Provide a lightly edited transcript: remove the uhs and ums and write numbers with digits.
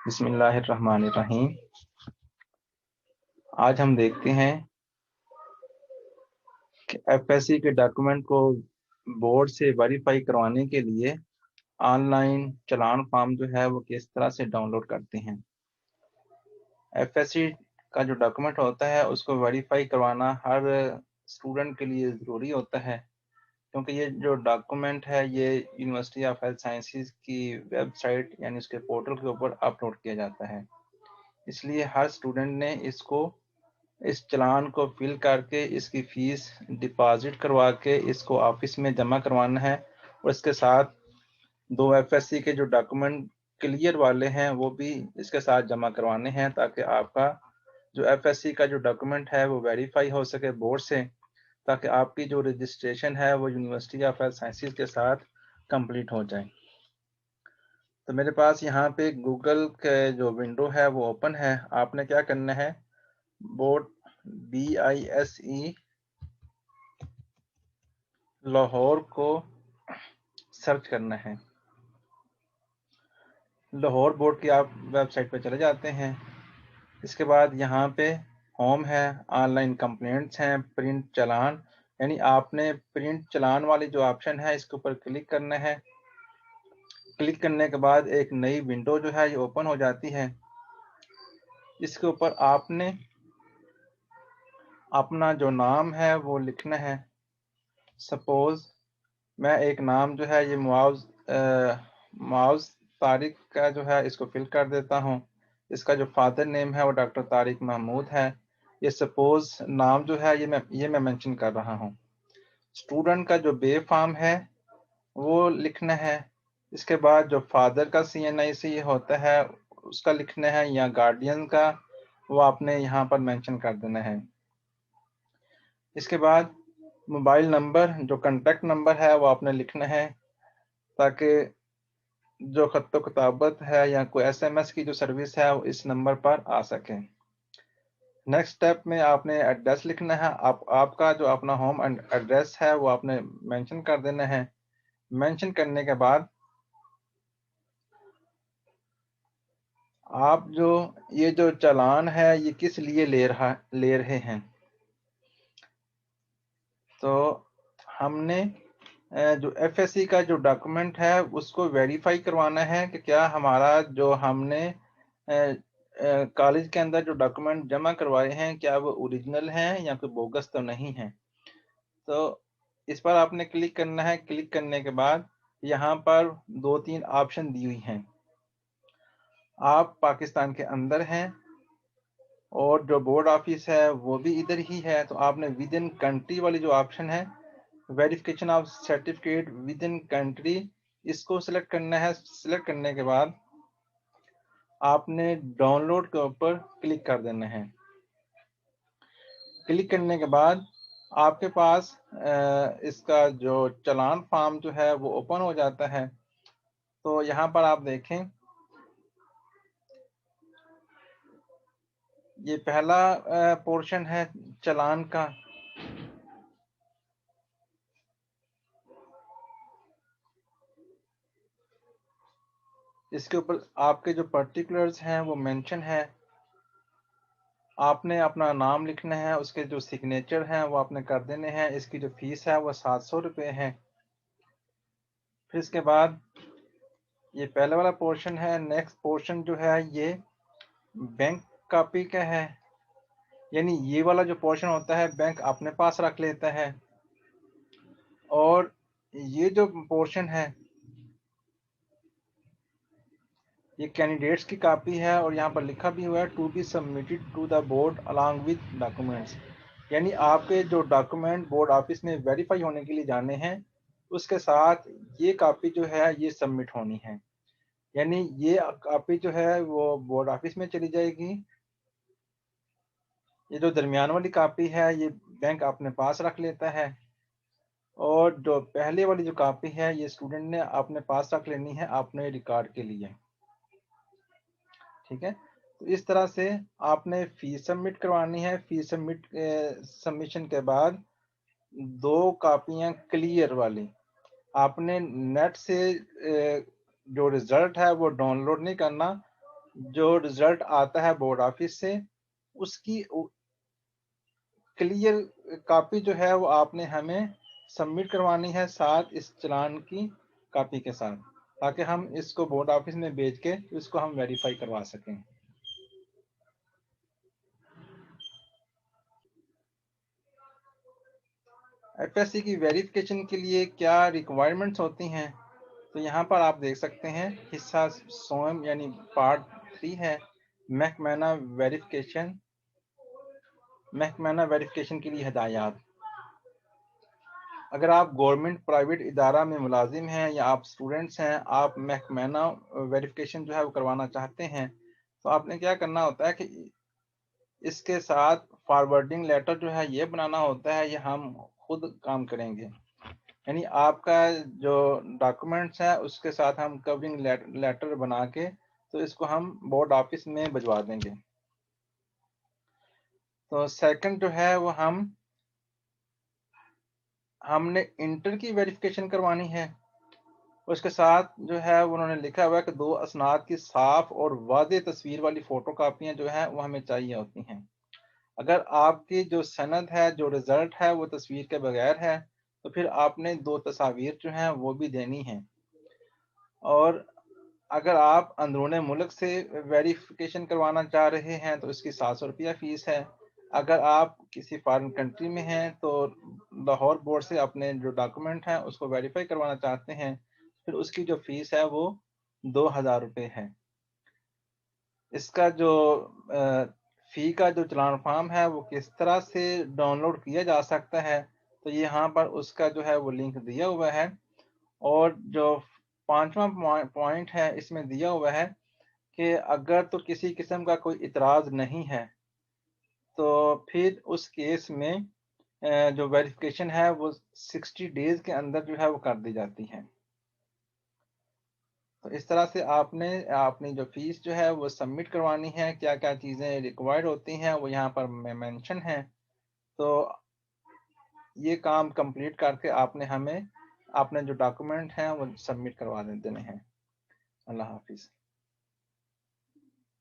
बिस्मिल्लाहिर्रहमानिर्रहीम। आज हम देखते हैं कि एफएससी के डॉक्यूमेंट को बोर्ड से वेरीफाई करवाने के लिए ऑनलाइन चालान फॉर्म जो है वो किस तरह से डाउनलोड करते हैं। एफएससी का जो डॉक्यूमेंट होता है उसको वेरीफाई करवाना हर स्टूडेंट के लिए ज़रूरी होता है, क्योंकि ये जो डॉक्यूमेंट है ये यूनिवर्सिटी ऑफ हेल्थ साइंसेज की वेबसाइट यानी उसके पोर्टल के ऊपर अपलोड किया जाता है। इसलिए हर स्टूडेंट ने इस चालान को फिल करके इसकी फीस डिपॉजिट करवा के इसको ऑफिस में जमा करवाना है, और इसके साथ दो एफएससी के जो डॉक्यूमेंट क्लियर वाले हैं वो भी इसके साथ जमा करवाने हैं, ताकि आपका जो एफएससी का जो डॉक्यूमेंट है वो वेरीफाई हो सके बोर्ड से, ताकि आपकी जो रजिस्ट्रेशन है वो यूनिवर्सिटी ऑफ हेल्थ साइंसेज के साथ कंप्लीट हो जाए। तो मेरे पास यहाँ पे गूगल के जो विंडो है वो ओपन है। आपने क्या करना है, बोर्ड BISE लाहौर को सर्च करना है। लाहौर बोर्ड की आप वेबसाइट पर चले जाते हैं। इसके बाद यहाँ पे होम है, ऑनलाइन कंप्लेंट्स हैं, प्रिंट चालान, यानी आपने प्रिंट चालान वाली जो ऑप्शन है इसके ऊपर क्लिक करना है। क्लिक करने के बाद एक नई विंडो जो है ये ओपन हो जाती है। इसके ऊपर आपने अपना जो नाम है वो लिखना है। सपोज मैं एक नाम जो है ये मुआवज तारिक का जो है इसको फिल कर देता हूँ। इसका जो फादर नेम है वो डॉक्टर तारिक महमूद है। ये सपोज नाम जो है ये मैं मेंशन कर रहा हूँ। स्टूडेंट का जो बे फॉर्म है वो लिखना है। इसके बाद जो फादर का CNIC होता है उसका लिखना है, या गार्डियन का, वो आपने यहाँ पर मेंशन कर देना है। इसके बाद मोबाइल नंबर, जो कॉन्टैक्ट नंबर है वो आपने लिखना है, ताकि जो खत्तो किताबत है या कोई SMS की जो सर्विस है वो इस नंबर पर आ सके। नेक्स्ट स्टेप में आपने एड्रेस लिखना है। आपका जो अपना होम एड्रेस है वो आपने मेंशन कर देना है। मेंशन करने के बाद आप ये जो चालान है ये किस लिए ले रहे हैं, तो हमने जो एफएससी का जो डॉक्यूमेंट है उसको वेरीफाई करवाना है कि क्या हमारा जो हमने कॉलेज के अंदर जो डॉक्यूमेंट जमा करवाए हैं क्या वो ओरिजिनल हैं या कोई बोगस तो नहीं है। तो इस पर आपने क्लिक करना है। क्लिक करने के बाद यहाँ पर 2-3 ऑप्शन दी हुई हैं। आप पाकिस्तान के अंदर हैं और जो बोर्ड ऑफिस है वो भी इधर ही है, तो आपने विद इन कंट्री वाली जो ऑप्शन है, verification of certificate with in country, इसको सिलेक्ट करना है। सिलेक्ट करने के बाद आपने डाउनलोड के ऊपर क्लिक कर देना है। क्लिक करने के बाद आपके पास इसका जो चालान फॉर्म जो है वो ओपन हो जाता है। तो यहाँ पर आप देखें, ये पहला पोर्शन है चालान का। इसके ऊपर आपके जो पर्टिकुलर्स हैं वो मेंशन है। आपने अपना नाम लिखना है, उसके जो सिग्नेचर हैं वो आपने कर देने हैं। इसकी जो फीस है वो 700 रुपये है। फिर इसके बाद ये पहले वाला पोर्शन है। नेक्स्ट पोर्शन जो है ये बैंक कॉपी का है, यानी ये वाला जो पोर्शन होता है बैंक अपने पास रख लेता है। और ये जो पोर्शन है ये कैंडिडेट्स की कॉपी है, और यहाँ पर लिखा भी हुआ है to be submitted to the board along with documents, यानी आपके जो डॉक्यूमेंट बोर्ड ऑफिस में वेरीफाई होने के लिए जाने हैं उसके साथ ये कॉपी जो है ये सबमिट होनी है। यानी ये कॉपी जो है वो बोर्ड ऑफिस में चली जाएगी। ये जो दरमियान वाली कॉपी है ये बैंक अपने पास रख लेता है, और जो पहले वाली जो कॉपी है ये स्टूडेंट ने अपने पास रख लेनी है अपने रिकॉर्ड के लिए। ठीक है, तो इस तरह से आपने फीस सबमिट करवानी है। फीस सबमिशन के बाद 2 कॉपियां क्लियर वाली आपने नेट से जो रिजल्ट है वो डाउनलोड नहीं करना, जो रिजल्ट आता है बोर्ड ऑफिस से, उसकी क्लियर कॉपी जो है वो आपने हमें सबमिट करवानी है, साथ इस चालान की कॉपी के साथ, ताकि हम इसको बोर्ड ऑफिस में भेज के इसको हम वेरीफाई करवा सकें। एफएससी की वेरिफिकेशन के लिए क्या रिक्वायरमेंट्स होती हैं, तो यहाँ पर आप देख सकते हैं हिस्सा स्वयं यानी पार्ट 3 है, महकमाना वेरिफिकेशन के लिए हिदायत। अगर आप गवर्नमेंट प्राइवेट इदारा में मुलाजिम हैं या आप स्टूडेंट्स हैं, आप महकमाना वेरिफिकेशन जो है वो करवाना चाहते हैं, तो आपने क्या करना होता है कि इसके साथ फॉरवर्डिंग लेटर जो है ये बनाना होता है, ये हम खुद काम करेंगे। यानी आपका जो डॉक्यूमेंट्स है उसके साथ हम कवरिंग लेटर बना के तो इसको हम बोर्ड ऑफिस में भिजवा देंगे। तो सेकंड जो है वो हमने इंटर की वेरिफिकेशन करवानी है। उसके साथ जो है उन्होंने लिखा हुआ है कि 2 असनाद की साफ और वाज़ेह तस्वीर वाली फ़ोटो कापियाँ जो हैं वो हमें चाहिए होती हैं। अगर आपकी जो सनद है, जो रिज़ल्ट है वो तस्वीर के बगैर है, तो फिर आपने 2 तस्वीर जो हैं वो भी देनी हैं। और अगर आप अंदरूनी मुल्क से वेरिफिकेशन करवाना चाह रहे हैं तो इसकी ₹700 फ़ीस है। अगर आप किसी फ़ॉरेन कंट्री में हैं तो लाहौर बोर्ड से अपने जो डॉक्यूमेंट हैं उसको वेरीफ़ाई करवाना चाहते हैं, फिर उसकी जो फ़ीस है वो ₹2000 है। इसका जो फ़ी का जो चालान फ़ॉर्म है वो किस तरह से डाउनलोड किया जा सकता है, तो यहाँ पर उसका जो है वो लिंक दिया हुआ है। और जो 5वां पॉइंट है इसमें दिया हुआ है कि अगर तो किसी किस्म का कोई इतराज़ नहीं है, तो फिर उस केस में जो वेरिफ़िकेशन है वो 60 डेज़ के अंदर जो है वो कर दी जाती है। तो इस तरह से आपने अपनी जो फ़ीस जो है वो सबमिट करवानी है, क्या-क्या चीज़ें रिक्वायर्ड होती हैं वो यहाँ पर मेंशन है। तो ये काम कंप्लीट करके आपने हमें अपने जो डॉक्यूमेंट हैं वो सबमिट करवा देने हैं। अल्लाह हाफ़िज़।